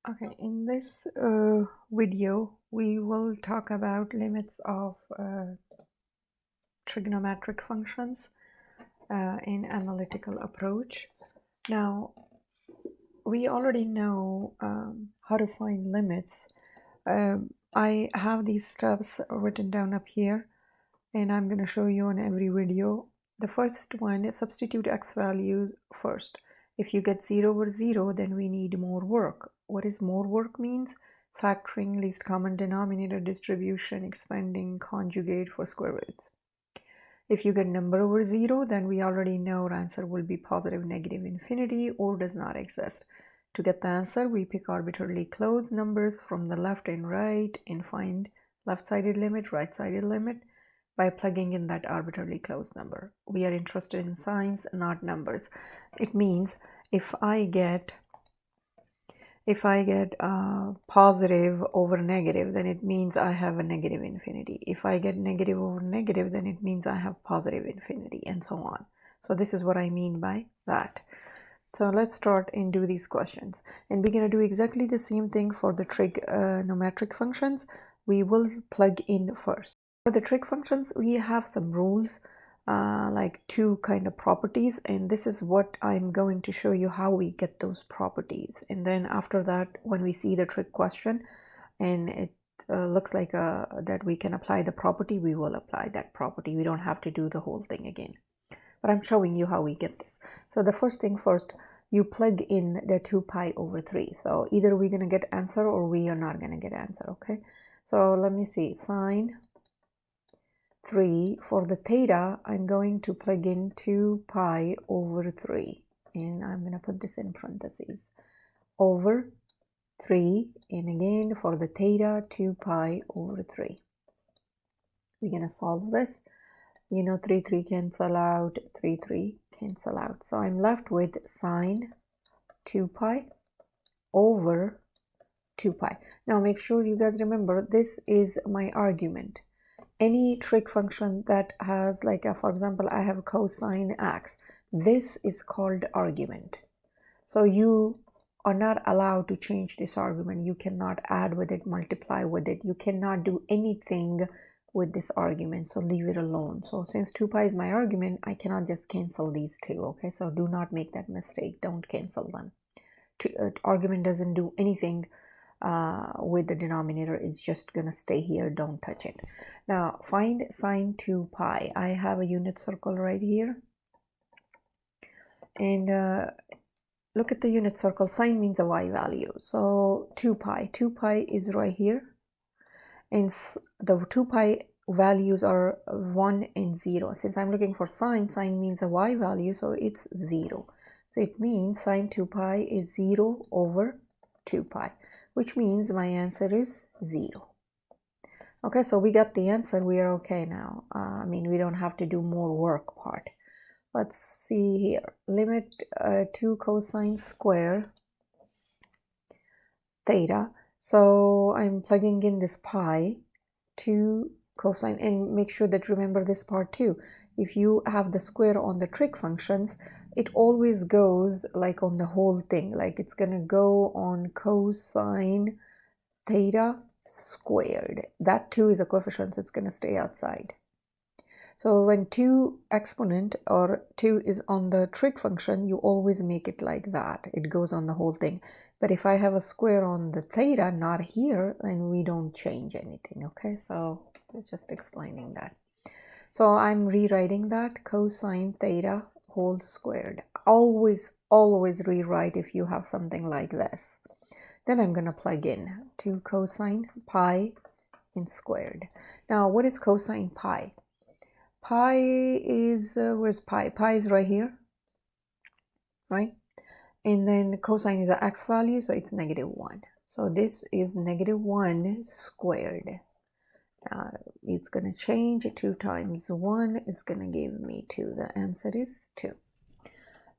Okay, in this video, we will talk about limits of trigonometric functions in analytical approach. Now, we already know how to find limits. I have these steps written down up here, and I'm going to show you on every video. The first one is substitute x values first. If you get 0 over 0, then we need more work. What is more work means? Factoring, least common denominator distribution, expanding, conjugate for square roots. If you get number over 0, then we already know our answer will be positive, negative, infinity, or does not exist. To get the answer, we pick arbitrarily closed numbers from the left and right and find left-sided limit, right-sided limit by plugging in that arbitrarily closed number. We are interested in signs, not numbers. It means if I get positive over negative, then it means I have a negative infinity. If I get negative over negative, then it means I have positive infinity, and so on. So this is what I mean by that. So let's start and do these questions. And we're going to do exactly the same thing for the trigonometric functions. We will plug in first. For the trig functions, we have some rules, like two kind of properties, and this is what I'm going to show you how we get those properties. And then after that, when we see the trig question and it looks like that we can apply the property, we will apply that property. We don't have to do the whole thing again, but I'm showing you how we get this. So the first thing first, you plug in the 2 pi over 3. So either we're going to get answer or we are not going to get answer. Okay, so let me see. Sine 3 for the theta, I'm going to plug in 2 pi over 3, and I'm going to put this in parentheses, over 3, and again for the theta 2 pi over 3. We're going to solve this. You know, 3 cancel out, 3 cancel out, so I'm left with sine 2 pi over 2 pi. Now make sure you guys remember this is my argument. Any trig function that has, like, for example, I have cosine x, this is called argument. So you are not allowed to change this argument. You cannot add with it, multiply with it. You cannot do anything with this argument, so leave it alone. So since 2 pi is my argument, I cannot just cancel these two. Okay, so do not make that mistake. Don't cancel them. Argument doesn't do anything with the denominator. It's just gonna stay here. Don't touch it. Now find sine 2 pi. I have a unit circle right here, and look at the unit circle. Sine means a y value, so 2 pi is right here, and the 2 pi values are 1 and 0. Since I'm looking for sine means a y value, so it's 0. So it means sine 2 pi is 0 over 2 pi, which means my answer is 0. Okay, so we got the answer. We are okay now. I mean, we don't have to do more work part. Let's see here. Limit 2 cosine square theta. So I'm plugging in this pi, 2 cosine, and make sure that you remember this part too. If you have the square on the trig functions, it always goes like on the whole thing, like it's gonna go on cosine theta squared. That 2 is a coefficient, so it's going to stay outside. So when 2 exponent or 2 is on the trig function, you always make it like that. It goes on the whole thing. But if I have a square on the theta, not here, then we don't change anything. Okay, so just explaining that. So I'm rewriting that cosine theta whole squared. Always rewrite if you have something like this. Then I'm going to plug in 2 cosine pi in squared. Now, what is cosine pi? Pi is, where's pi? Pi is right here, right? And then cosine is the x value, so it's -1. So this is -1 squared. It's going to change. 2 times 1 is going to give me 2. The answer is 2.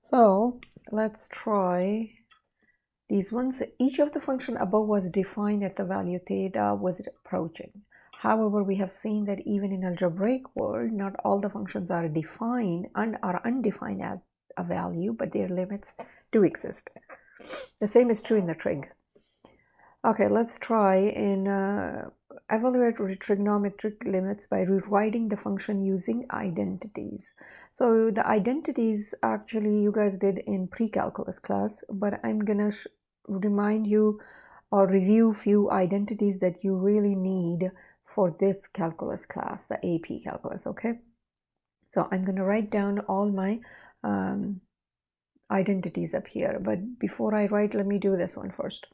So let's try these ones. Each of the function above was defined at the value theta was approaching. However, we have seen that even in algebraic world, not all the functions are defined and are undefined at a value, but their limits do exist. The same is true in the trig. Okay, let's try and evaluate trigonometric limits by rewriting the function using identities. So the identities actually you guys did in pre-calculus class, but I'm gonna remind you or review few identities that you really need for this calculus class, the AP calculus, okay? So I'm gonna write down all my identities up here, but before I write, let me do this one first.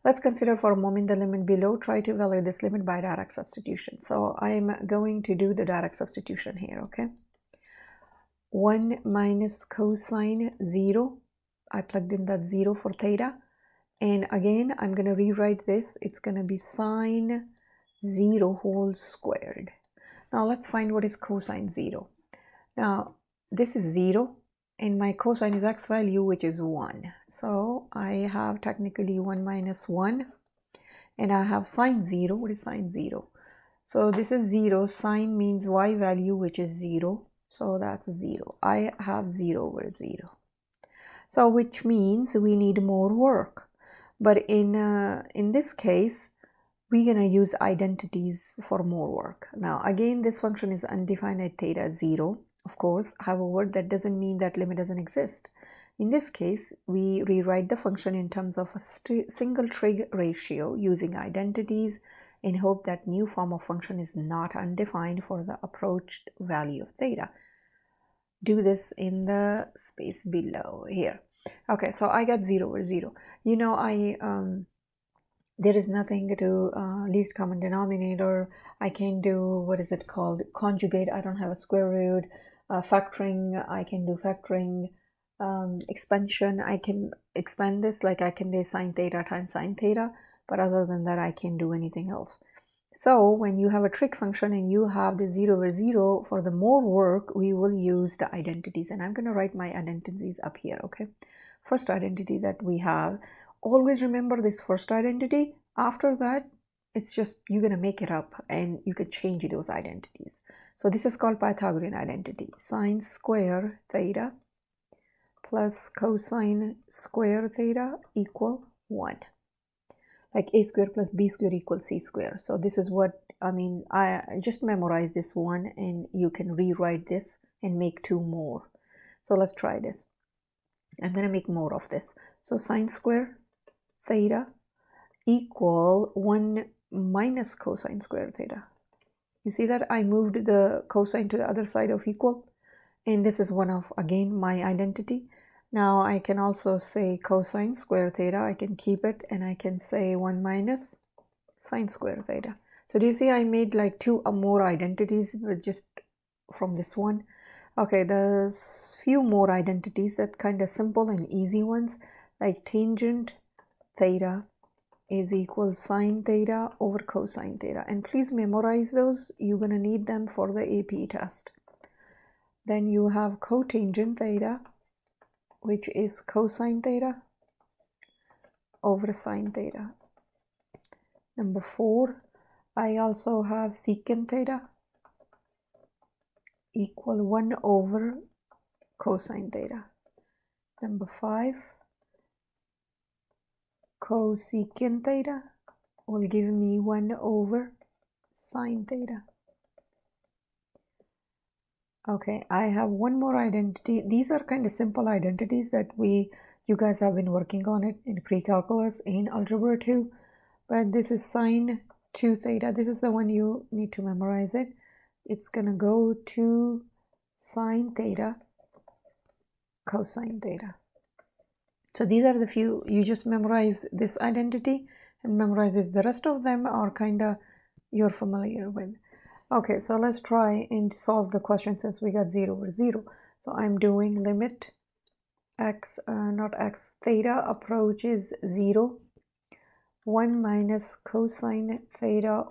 Let's consider for a moment the limit below. Try to evaluate this limit by direct substitution. So I'm going to do the direct substitution here, okay? 1 minus cosine 0. I plugged in that 0 for theta. And again, I'm going to rewrite this. It's going to be sine 0 whole squared. Now let's find what is cosine 0. Now this is 0. And my cosine is x value, which is 1. So I have technically 1 minus 1. And I have sine 0. What is sine 0? So this is 0. Sine means y value, which is 0. So that's 0. I have 0 over 0. So which means we need more work. But in this case, we're going to use identities for more work. Now, again, this function is undefined at theta 0. Of course, however, that doesn't mean that limit doesn't exist. In this case, we rewrite the function in terms of a single trig ratio using identities in hope that new form of function is not undefined for the approached value of theta. Do this in the space below here. Okay, so I got 0 over 0. You know, there is nothing to least common denominator. I can do, what is it called, conjugate. I don't have a square root. Factoring, I can do factoring. Expansion, I can expand this, like I can do sine theta times sine theta, but other than that I can't do anything else. So when you have a trig function and you have the 0 over 0, for the more work we will use the identities, and I'm going to write my identities up here, okay? First identity that we have, always remember this first identity. After that, it's just you're going to make it up and you can change those identities. So this is called Pythagorean identity. Sine square theta plus cosine square theta equal 1. Like a square plus b square equals c square. So this is what, I mean, I just memorize this one and you can rewrite this and make 2 more. So let's try this. I'm going to make more of this. So sine square theta equal 1 minus cosine square theta. You see that I moved the cosine to the other side of equal, and this is one of, again, my identity. Now I can also say cosine square theta. I can keep it and I can say 1 minus sine square theta. So do you see I made like 2 or more identities with just from this one? Okay, there's few more identities that kind of simple and easy ones, like tangent theta is equal sine theta over cosine theta. And please memorize those. You're going to need them for the AP test. Then you have cotangent theta, which is cosine theta over sine theta. Number 4, I also have secant theta equal 1 over cosine theta. Number 5, cosecant theta will give me 1 over sine theta. Okay, I have one more identity. These are kind of simple identities that you guys have been working on it in pre-calculus in algebra 2. But this is sine 2 theta. This is the one you need to memorize it. It's going to go to sine theta, cosine theta. So these are the few. You just memorize this identity and memorize this. The rest of them are kind of you're familiar with. Okay, so let's try and solve the question since we got 0 over 0. So I'm doing limit x, theta approaches 0. 1 minus cosine theta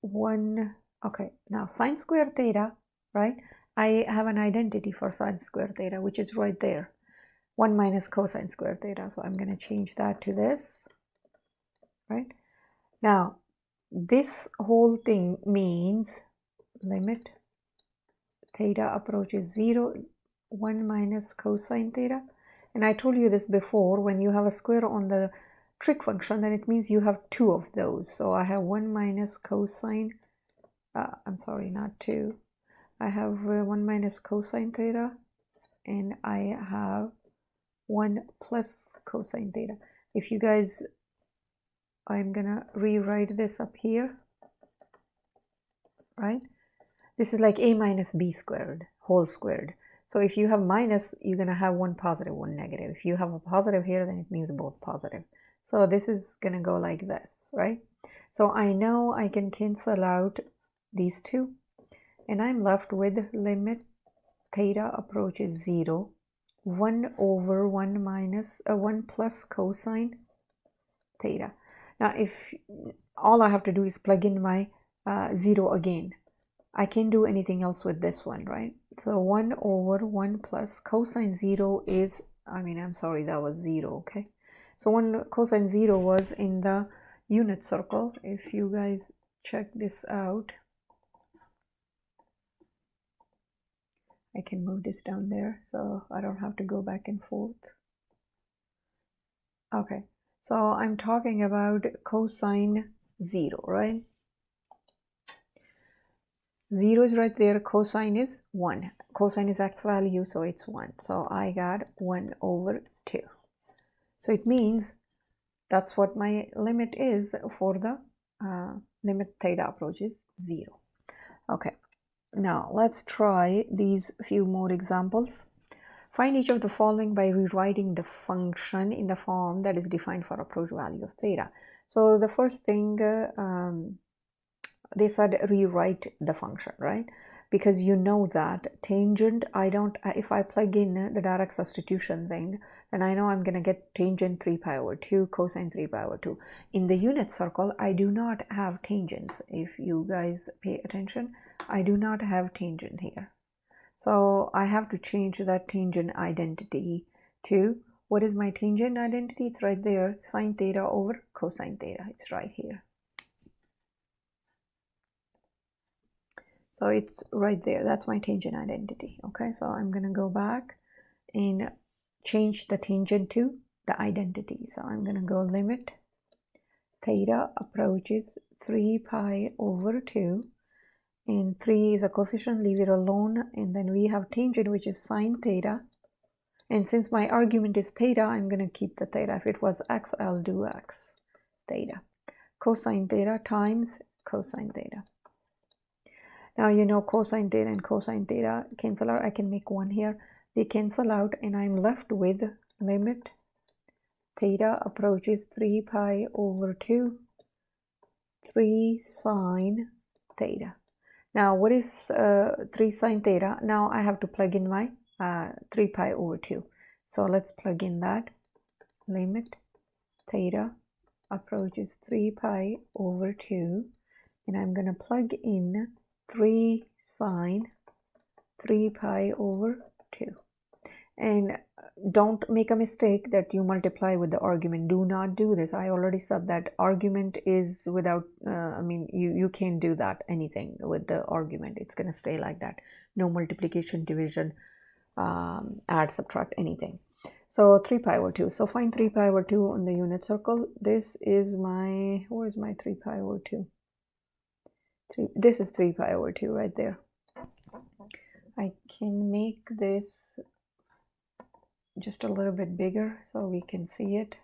1. Okay, now sine square theta, right? I have an identity for sine square theta, which is right there. 1 minus cosine square theta. So I'm going to change that to this, right? Now, this whole thing means limit theta approaches 0, 1 minus cosine theta. And I told you this before, when you have a square on the trig function, then it means you have two of those. So I have 1 minus cosine, I'm sorry, not two. I have 1 minus cosine theta, and I have 1 plus cosine theta. If you guys, I'm gonna rewrite this up here, right? This is like a minus b squared, whole squared. So if you have minus, you're gonna have one positive, one negative. If you have a positive here, then it means both positive. So this is gonna go like this, right? So I know I can cancel out these two, and I'm left with limit theta approaches 0, 1 over 1 minus 1 plus cosine theta. Now if all I have to do is plug in my 0 again, I can't do anything else with this one, right? So 1 over 1 plus cosine 0 is, I'm sorry, that was 0, okay? So 1 cosine 0 was in the unit circle. If you guys check this out, I can move this down there so I don't have to go back and forth. Okay, so I'm talking about cosine 0, right? 0 is right there, cosine is 1. Cosine is x value, so it's 1. So I got 1 over 2. So it means that's what my limit is for the limit theta approaches 0. Okay, now let's try these few more examples. Find each of the following by rewriting the function in the form that is defined for approach value of theta. So the first thing, they said rewrite the function, right? Because you know that tangent, if I plug in the direct substitution thing, then I know I'm going to get tangent 3 pi over 2, cosine 3 pi over 2. In the unit circle, I do not have tangents. If you guys pay attention, I do not have tangent here. So I have to change that tangent identity to, what is my tangent identity? It's right there, sine theta over cosine theta. It's right here. So it's right there. That's my tangent identity. Okay, so I'm going to go back and change the tangent to the identity. So I'm going to go limit theta approaches 3 pi over 2. And 3 is a coefficient, leave it alone. And then we have tangent, which is sine theta. And since my argument is theta, I'm going to keep the theta. If it was x, I'll do x theta. Cosine theta times cosine theta. Now you know cosine theta and cosine theta cancel out. I can make 1 here. They cancel out, and I'm left with limit theta approaches 3 pi over 2, 3 sine theta. Now what is 3 sine theta? Now I have to plug in my 3 pi over 2. So let's plug in that. Limit theta approaches 3 pi over 2, and I'm going to plug in 3 sine 3 pi over 2. And don't make a mistake that you multiply with the argument. Do not do this. I already said that argument is without, you can't do that, anything with the argument. It's going to stay like that. No multiplication, division, add, subtract, anything. So 3 pi over 2. So find 3 pi over 2 on the unit circle. This is my, where is my 3 pi over 2? This is 3 pi over 2 right there. I can make this just a little bit bigger so we can see it.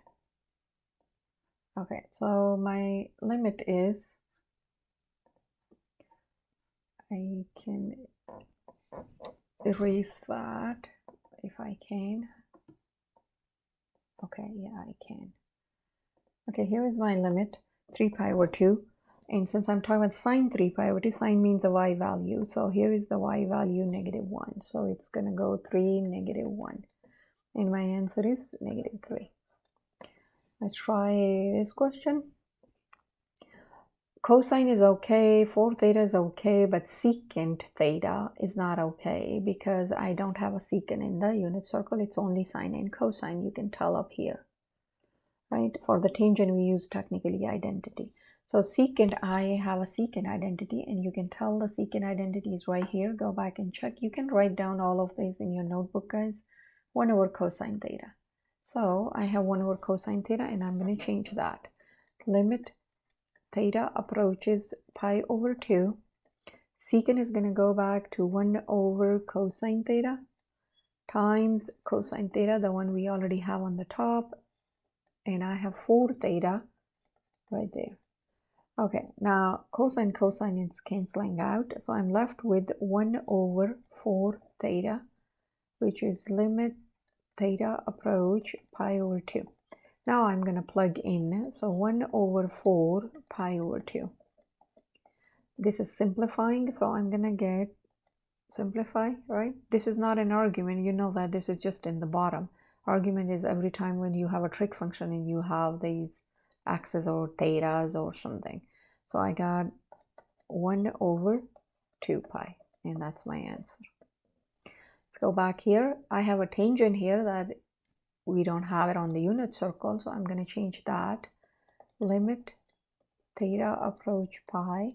Okay, so my limit is, I can erase that if I can. Okay, yeah, I can. Okay, here is my limit, 3 pi over 2. And since I'm talking about sine 3 pi over 2, sine means a y value. So here is the y value, -1. So it's going to go 3, -1. And my answer is -3. Let's try this question. Cosine is okay, 4 theta is okay, but secant theta is not okay because I don't have a secant in the unit circle. It's only sine and cosine. You can tell up here, right? For the tangent, we use technically identity. So secant, I have a secant identity, and you can tell the secant identity is right here. Go back and check. You can write down all of these in your notebook, guys. 1 over cosine theta. So I have 1 over cosine theta, and I'm going to change that. Limit theta approaches pi over 2. Secant is going to go back to 1 over cosine theta times cosine theta, the one we already have on the top, and I have 4 theta right there. Okay, now cosine is canceling out, so I'm left with 1 over 4 theta, which is limit theta approach pi over 2. Now I'm going to plug in, so 1 over 4 pi over 2. This is simplifying, so I'm going to get simplify, right? This is not an argument, you know that this is just in the bottom. Argument is every time when you have a trig function and you have these x's or thetas or something. So I got 1 over 2 pi, and that's my answer. Let's go back here. I have a tangent here that we don't have it on the unit circle, so I'm going to change that. Limit theta approach pi.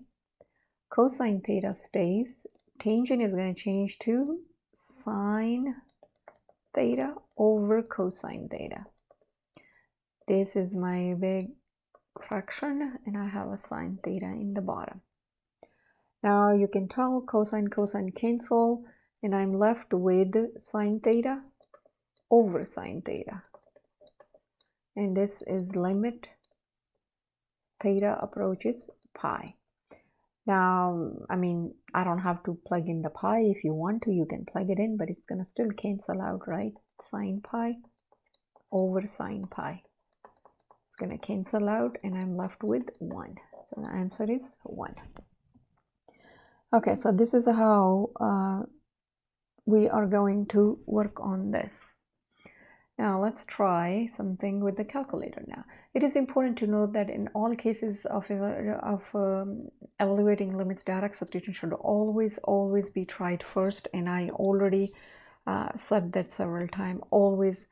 Cosine theta stays. Tangent is going to change to sine theta over cosine theta. This is my big fraction, and I have a sine theta in the bottom. Now you can tell cosine cancel, and I'm left with sine theta over sine theta. And this is limit theta approaches pi. Now, I mean, I don't have to plug in the pi. If you want to, you can plug it in, but it's going to still cancel out, right? Sine pi over sine pi. It's going to cancel out, and I'm left with 1. So the answer is 1. Okay, so this is how we are going to work on this. Now let's try something with the calculator now. It is important to note that in all cases of evaluating limits, direct substitution should always be tried first, and I already said that several times. Always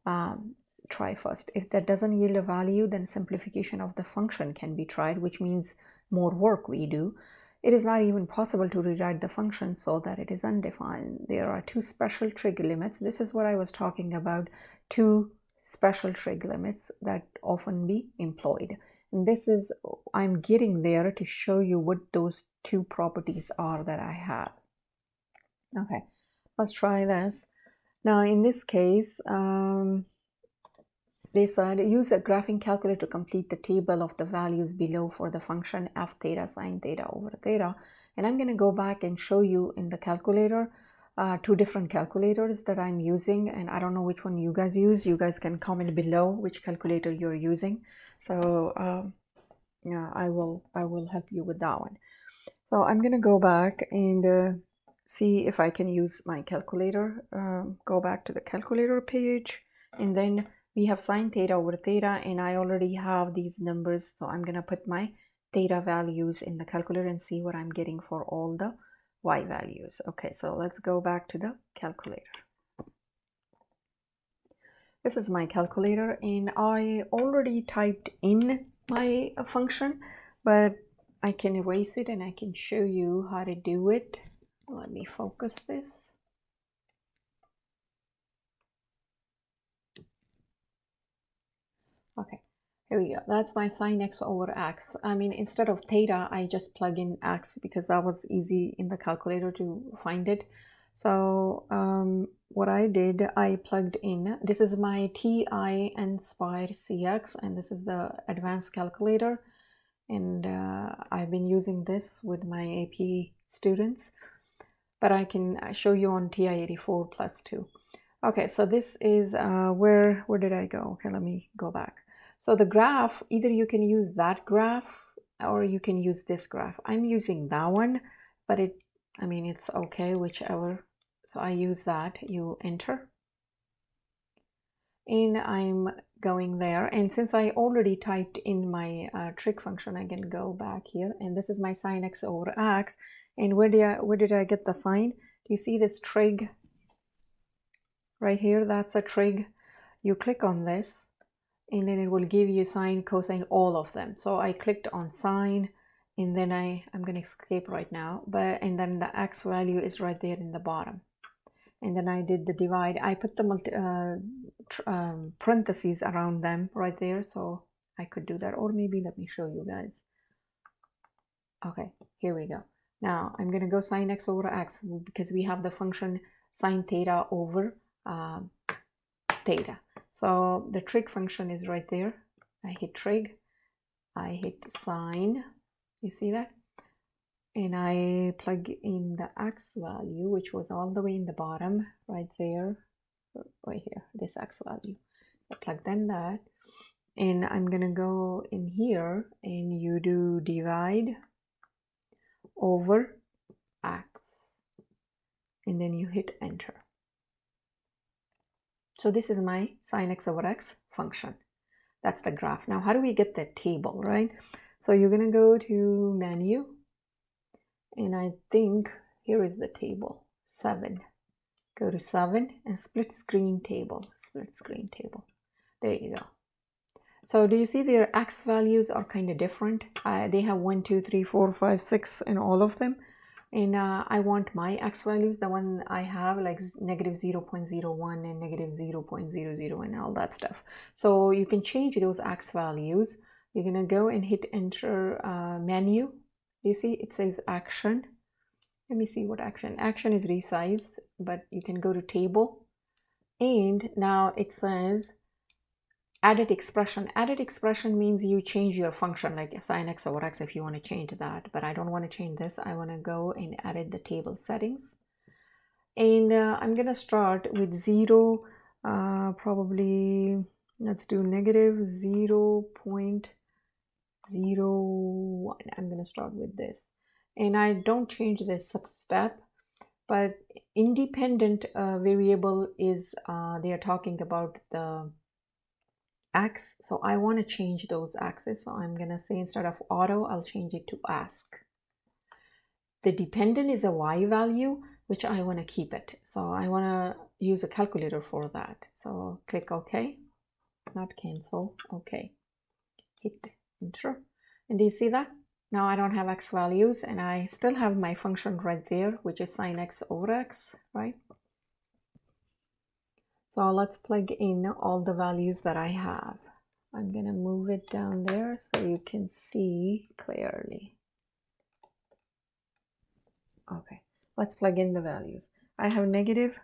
try first. If that doesn't yield a value, then simplification of the function can be tried, which means more work we do. It is not even possible to rewrite the function so that it is undefined. There are 2 special trig limits. This is what I was talking about, 2 special trig limits that often be employed. And this is, I'm getting there to show you what those 2 properties are that I have. Okay, let's try this. Now in this case, they said use a graphing calculator to complete the table of the values below for the function f theta sine theta over theta. And I'm going to go back and show you in the calculator 2 different calculators that I'm using, and I don't know which one you guys use. You guys can comment below which calculator you're using. So yeah, I will help you with that one. So I'm going to go back and see if I can use my calculator. Go back to the calculator page, and then we have sine theta over theta, and I already have these numbers, so I'm going to put my theta values in the calculator and see what I'm getting for all the y values. Okay, so let's go back to the calculator. This is my calculator, and I already typed in my function, but I can erase it and I can show you how to do it. Let me focus this. Okay, here we go. That's my sine x over x. I mean, instead of theta, I just plug in x because that was easy in the calculator to find it. So what I did, I plugged in, this is my TI Inspire CX, and this is the advanced calculator. And I've been using this with my AP students, but I can show you on TI-84 plus 2. Okay, so this is where did I go? Okay, let me go back. So the graph, either you can use that graph or you can use this graph. I'm using that one, but I mean, it's okay, whichever. So I use that, you enter. And I'm going there. And since I already typed in my trig function, I can go back here. And this is my sine x over x. And where did I get the sine? Do you see this trig right here? That's a trig. You click on this, and then it will give you sine, cosine, all of them. So I clicked on sine, and then I'm going to escape right now. And then the x value is right there in the bottom. and then I did the divide. I put the parentheses around them right there, so I could do that. Or maybe let me show you guys. Okay, here we go. Now I'm going to go sine x over x because we have the function sine theta over theta. So the trig function is right there. I hit trig, I hit sine, you see that? And I plug in the x value, which was all the way in the bottom, right there, right here, this x value. I plug in that, and I'm gonna go in here, and you do divide over x, and then you hit enter. So this is my sine x over x function. That's the graph. Now, how do we get the table, right? So you're gonna go to menu, and I think here is the table, 7. Go to 7 and split screen table, split screen table. There you go. So do you see their x values are kind of different? They have 1, 2, 3, 4, 5, 6 in all of them. And I want my x values, the one I have, like negative 0.01 and negative 0.00 and all that stuff. So you can change those x values. You're gonna go and hit enter menu. You see it says action. Let me see what action. Action is resize, but you can go to table. And now it says added expression. Added expression means you change your function, like sine x over x if you want to change that, but I don't want to change this. I want to go and edit the table settings, and I'm gonna start with 0, probably let's do negative 0.01. I'm gonna start with this, and I don't change this step, but independent variable is they are talking about the x, so I want to change those x's. So I'm gonna say instead of auto, I'll change it to ask. The dependent is a y value, which I want to keep it, so I want to use a calculator for that. So click OK, not cancel, OK, hit enter, and do you see that? Now I don't have x values, and I still have my function right there, which is sine x over x, right? So let's plug in all the values that I have. I'm gonna move it down there so you can see clearly. Okay, let's plug in the values. I have negative,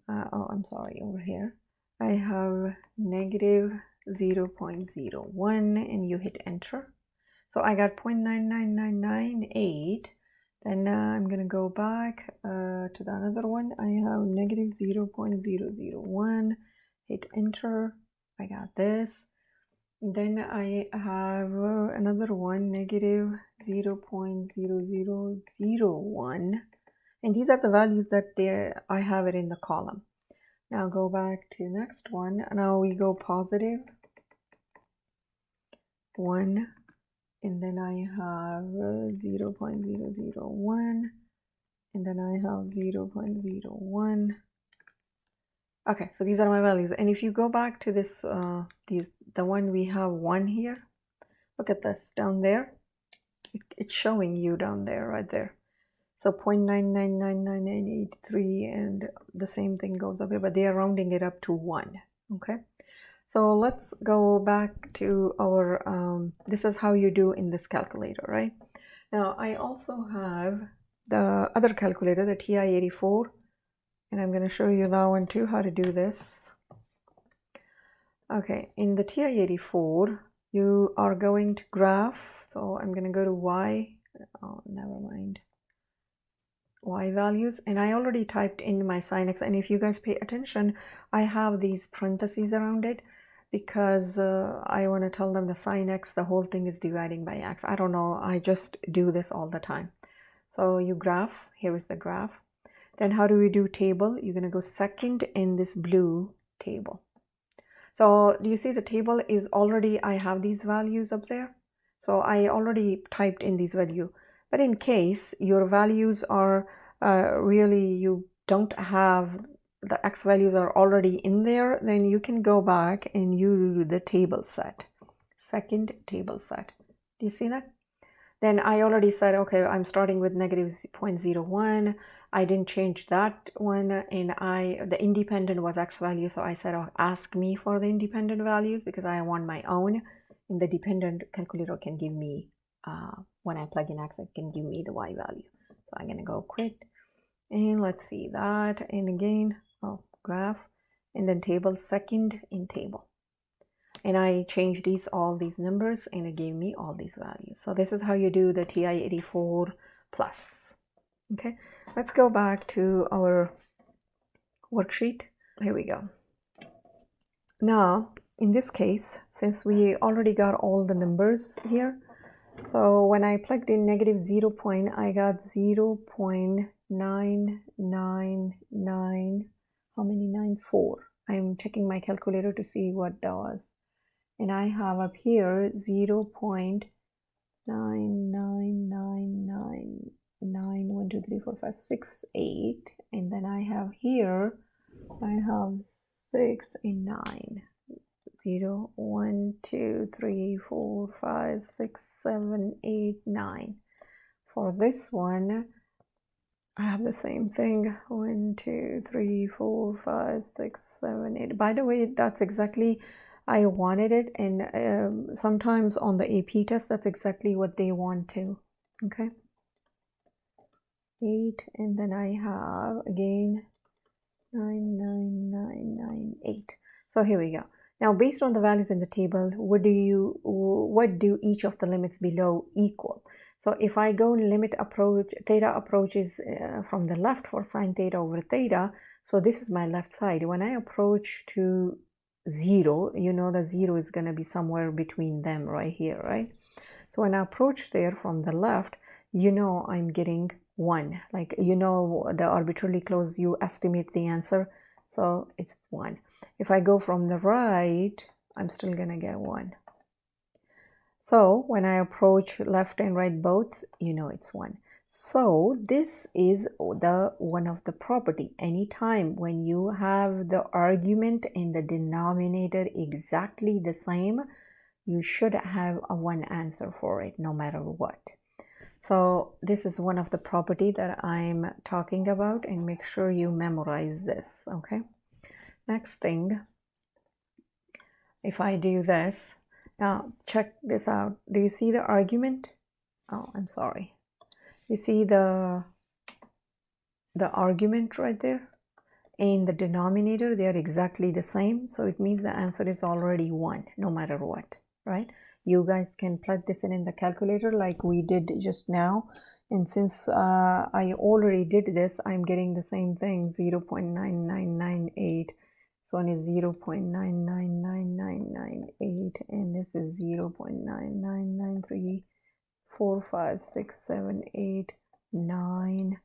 I'm sorry, over here. I have negative 0.01, and you hit enter. So I got 0.99998. Then I'm gonna go back to the another one. I have negative 0.001, hit enter. I got this. Then I have another one, negative 0.0001, and these are the values that I have it in the column. Now go back to next one. Now we go positive 1, and then I have 0.001, and then I have 0.01. Okay, so these are my values. And if you go back to this, the one we have 1 here, look at this down there. It's showing you down there, right there. So 0.9999983, and the same thing goes up here, but they are rounding it up to 1. Okay, so let's go back to our, this is how you do in this calculator, right? Now I also have the other calculator, the TI-84, and I'm going to show you that one too, how to do this. Okay, in the TI-84, you are going to graph. So I'm going to go to Y, oh, never mind, Y values, and I already typed in my sin x, and if you guys pay attention, I have these parentheses around it because I want to tell them the sin x, the whole thing is dividing by x. I don't know, I just do this all the time. So you graph, here is the graph. Then how do we do table? You're going to go second in this blue table. So do you see the table is already, I have these values up there. So I already typed in these values. But in case your values are really, you don't have, the x values are already in there, then you can go back and you do the table set. Second table set. Do you see that? Then I already said, okay, I'm starting with negative 0.01. I didn't change that one, and the independent was x value, so I said, oh, ask me for the independent values because I want my own, and the dependent calculator can give me, when I plug in x, it can give me the y value. So I'm going to go quit, and let's see that, and again, oh, graph, and then table, second in table. And I changed all these numbers, and it gave me all these values. So this is how you do the TI-84 plus. Okay, let's go back to our worksheet. Here we go. Now, in this case, since we already got all the numbers here, so when I plugged in negative 0 point, I got 0.999, how many nines? 4. I'm checking my calculator to see what that was. And I have up here 0.99999, 1, 2, 3, 4, 5, 6, 8, and then I have here, I have 6 and 9. 0, 1, 2, 3, 4, 5, 6, 7, 8, 9. For this one, I have the same thing. 1, 2, 3, 4, 5, 6, 7, 8. By the way, that's exactly, I wanted it, and sometimes on the AP test, that's exactly what they want too. Okay. 8, and then I have again 99998. So here we go. Now, based on the values in the table, what do each of the limits below equal? So if I go limit approach, theta approaches from the left for sine theta over theta. So this is my left side. When I approach to 0, you know the 0 is going to be somewhere between them right here, right? So when I approach there from the left, you know I'm getting 1. Like, you know, the arbitrarily close, you estimate the answer. So it's 1. If I go from the right, I'm still going to get 1. So when I approach left and right both, you know it's 1. So this is one of the property. Anytime when you have the argument and the denominator exactly the same, you should have a 1 answer for it no matter what. So this is one of the property that I'm talking about, and make sure you memorize this. Okay. Next thing, if I do this, now check this out. Do you see the argument? Oh, I'm sorry. You see the argument right there? And the denominator, they are exactly the same. So it means the answer is already 1, no matter what, right? You guys can plug this in the calculator like we did just now. And since I already did this, I'm getting the same thing, 0.9998. So one is 0.999998, and this is 0.99934567889.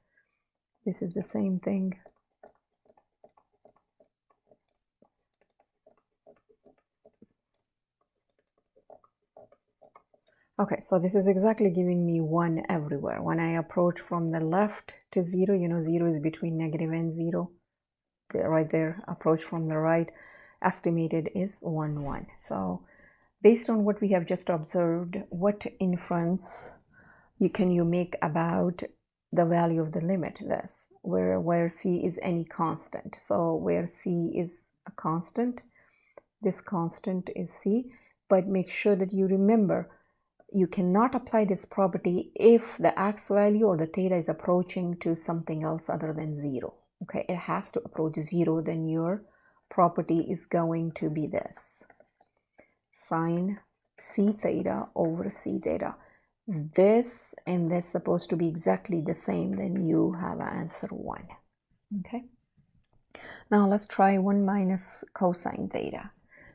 This is the same thing. Okay, so this is exactly giving me 1 everywhere. When I approach from the left to 0, you know 0 is between negative and 0. Right there, approach from the right, estimated is 1, 1. So based on what we have just observed, what inference can you make about the value of the limit, this, where c is any constant? So where c is a constant, this constant is c, but make sure that you remember you cannot apply this property if the x value or the theta is approaching to something else other than 0. Okay, it has to approach 0, then your property is going to be this. Sine c theta over c theta. This and this supposed to be exactly the same, then you have an answer 1. Okay. Now let's try 1 minus cosine theta.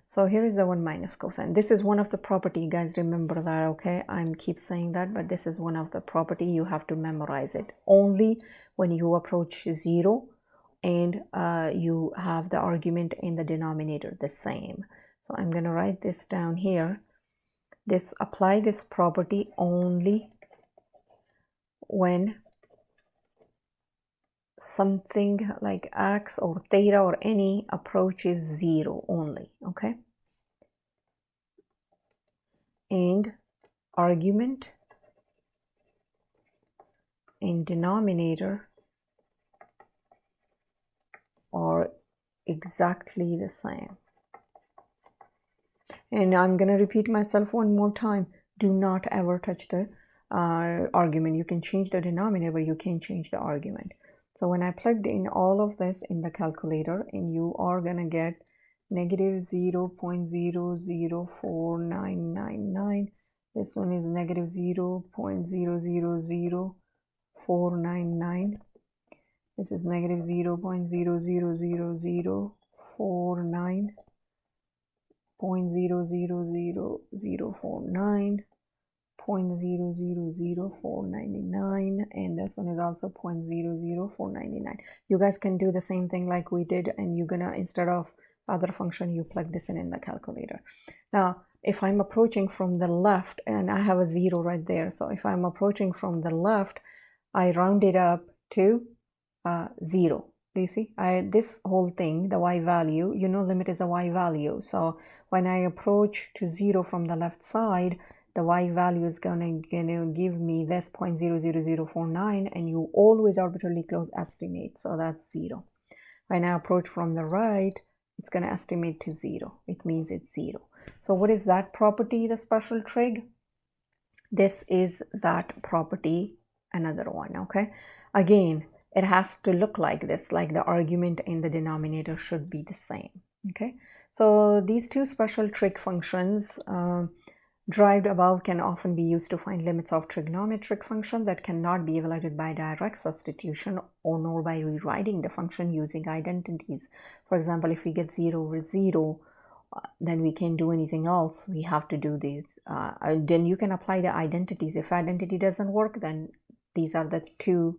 So here is the 1 minus cosine. This is one of the property, you guys remember that, okay? I'm keep saying that, but this is one of the property. You have to memorize it. Only when you approach 0 and you have the argument in the denominator the same. So I'm going to write this down here. Apply this property only when something like x or theta or any approaches 0 only, okay? And argument in denominator exactly the same. And I'm going to repeat myself one more time. Do not ever touch the argument. You can change the denominator, but you can't change the argument. So when I plugged in all of this in the calculator, and you are going to get negative 0.004999. This one is negative 0.000499. This is negative 0.000049. 0.000049, 0.000499, and this one is also 0.00499. You guys can do the same thing like we did, and you're gonna, instead of other function, you plug this in the calculator. Now if I'm approaching from the left, and I have a 0 right there, so if I'm approaching from the left, I round it up to 0. Do you see? This whole thing, the y value, you know, limit is a y value. So when I approach to 0 from the left side, the y value is gonna give me this 0.00049, and you always arbitrarily close estimate, so that's 0. When I approach from the right, it's gonna estimate to 0. It means it's 0. So what is that property, the special trig? This is that property, another one, okay? Again, it has to look like this, like the argument in the denominator should be the same, okay? So these two special trig functions derived above can often be used to find limits of trigonometric function that cannot be evaluated by direct substitution or nor by rewriting the function using identities. For example, if we get 0 over 0, then we can't do anything else. We have to do these. Then you can apply the identities. If identity doesn't work, then these are the two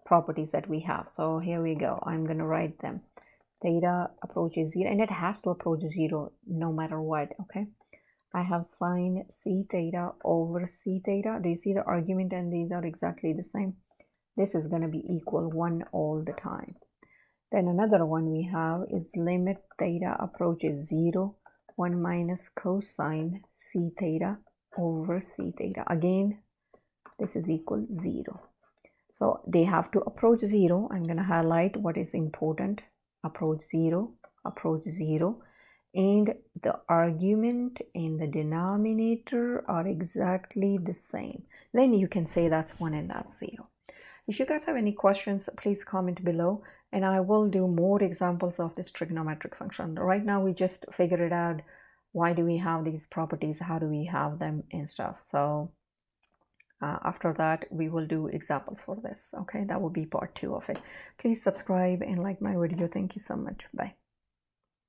properties that we have. So here we go. I'm going to write them. Theta approaches 0, and it has to approach 0 no matter what, okay? I have sine c theta over c theta. Do you see the argument? And these are exactly the same. This is going to be equal 1 all the time. Then another one we have is limit theta approaches 0, 1 minus cosine c theta over c theta. Again, this is equal 0. So they have to approach 0. I'm going to highlight what is important. Approach 0, and the argument and the denominator are exactly the same. Then you can say that's 1 and that's 0. If you guys have any questions, please comment below, and I will do more examples of this trigonometric function. Right now we just figured it out. Why do we have these properties? How do we have them and stuff? So after that we will do examples for this, okay? That will be part 2 of it. Please subscribe and like my video. Thank you so much. Bye.